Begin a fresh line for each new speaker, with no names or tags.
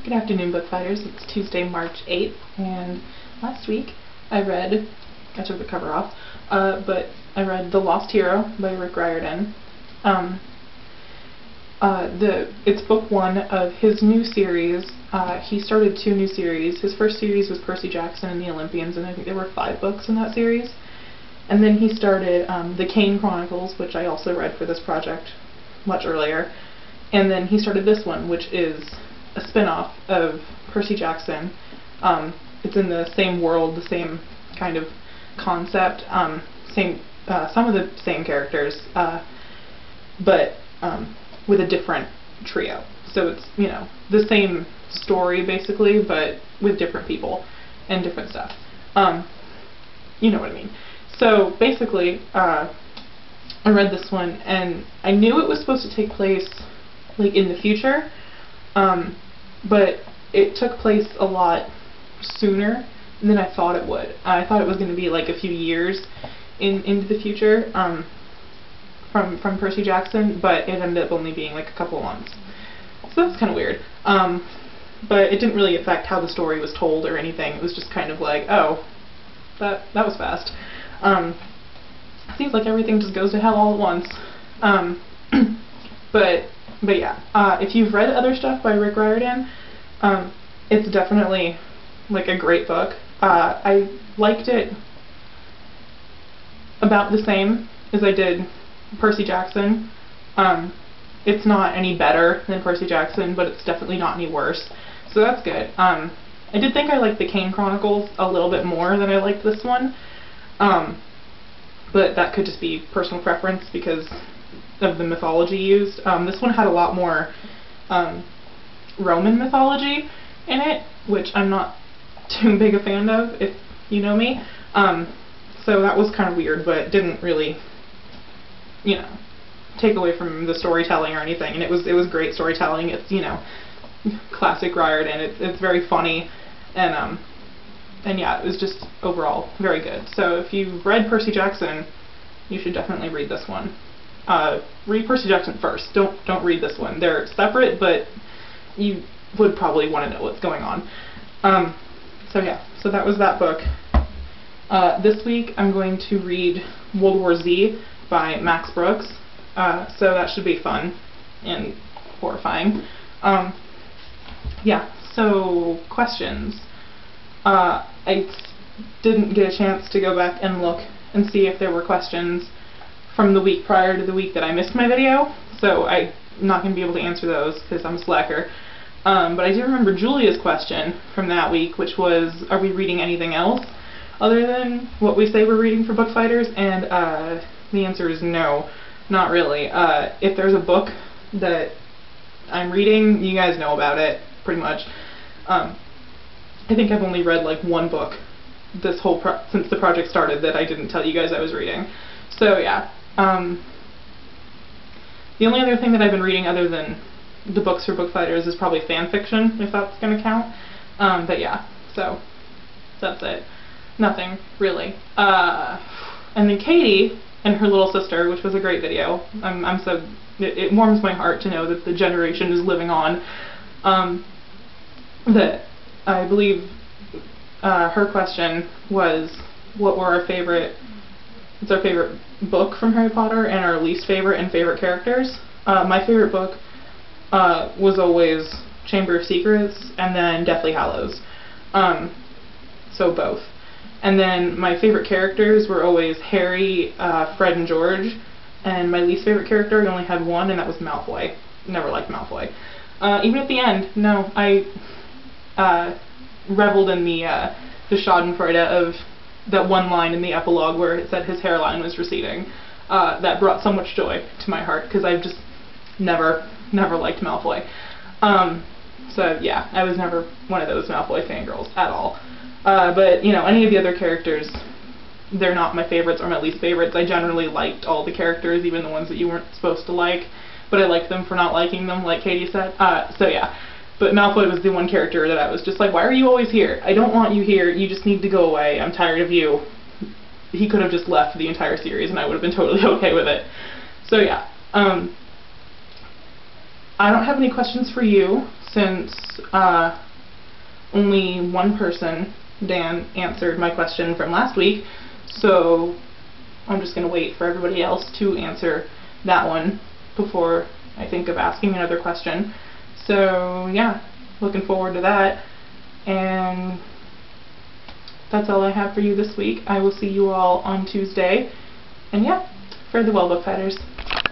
Good afternoon, Bookfighters. It's Tuesday, March 8th, and last week I took the cover off, but I read The Lost Hero by Rick Riordan. It's book one of his new series. He started 2 new series. His first series was Percy Jackson and the Olympians, and I think there were 5 books in that series. And then he started the Kane Chronicles, which I also read for this project much earlier. And then he started this one, which is a spin-off of Percy Jackson. It's in the same world, the same kind of concept, some of the same characters, but with a different trio. So it's, you know, the same story basically, but with different people and different stuff. You know what I mean. So basically, I read this one and I knew it was supposed to take place like in the future, but it took place a lot sooner than I thought it would. I thought it was going to be like a few years into the future from Percy Jackson, but it ended up only being like a couple of months. So that's kind of weird. But it didn't really affect how the story was told or anything. It was just kind of like, oh, that was fast. Seems like everything just goes to hell all at once. But yeah, if you've read other stuff by Rick Riordan, it's definitely like a great book. I liked it about the same as I did Percy Jackson. It's not any better than Percy Jackson, but it's definitely not any worse. So that's good. I did think I liked the Kane Chronicles a little bit more than I liked this one. But that could just be personal preference because of the mythology used. This one had a lot more Roman mythology in it, which I'm not too big a fan of, if you know me. So that was kind of weird, but didn't really, you know, take away from the storytelling or anything. And it was great storytelling. It's, you know, classic Riordan. It's very funny, and yeah, it was just overall very good. So if you've read Percy Jackson, you should definitely read this one. Read Percy Jackson first. Don't read this one. They're separate, but you would probably want to know what's going on. So yeah, so that was that book. This week I'm going to read World War Z by Max Brooks. So that should be fun and horrifying. Yeah, so questions. I didn't get a chance to go back and look and see if there were questions from the week prior to the week that I missed my video, so I'm not going to be able to answer those because I'm a slacker. But I do remember Julia's question from that week, which was, are we reading anything else other than what we say we're reading for Bookfighters? And the answer is no, not really. If there's a book that I'm reading, you guys know about it, pretty much. I think I've only read like 1 book this whole since the project started that I didn't tell you guys I was reading. So yeah. The only other thing that I've been reading other than the books for Bookfighters is probably fan fiction, if that's going to count. But yeah, so that's it. Nothing, really. And then Katie and her little sister, which was a great video. It warms my heart to know that the generation is living on. That I believe her question was, what were our favorite book from Harry Potter and our least favorite and favorite characters. My favorite book was always Chamber of Secrets and then Deathly Hallows. So both. And then my favorite characters were always Harry, Fred, and George. And my least favorite character, I only had one, and that was Malfoy. Never liked Malfoy. Even at the end, no, I reveled in the schadenfreude of that one line in the epilogue where it said his hairline was receding. That brought so much joy to my heart, because I've just never liked Malfoy. So yeah, I was never one of those Malfoy fangirls at all. But, you know, any of the other characters, they're not my favorites or my least favorites. I generally liked all the characters, even the ones that you weren't supposed to like, but I liked them for not liking them, like Katie said. So yeah. But Malfoy was the one character that I was just like, why are you always here? I don't want you here. You just need to go away. I'm tired of you. He could have just left the entire series and I would have been totally okay with it. So yeah. I don't have any questions for you, since only one person, Dan, answered my question from last week, so I'm just going to wait for everybody else to answer that one before I think of asking another question. So yeah, looking forward to that, and that's all I have for you this week. I will see you all on Tuesday, and yeah, fare thee well, Bookfighters.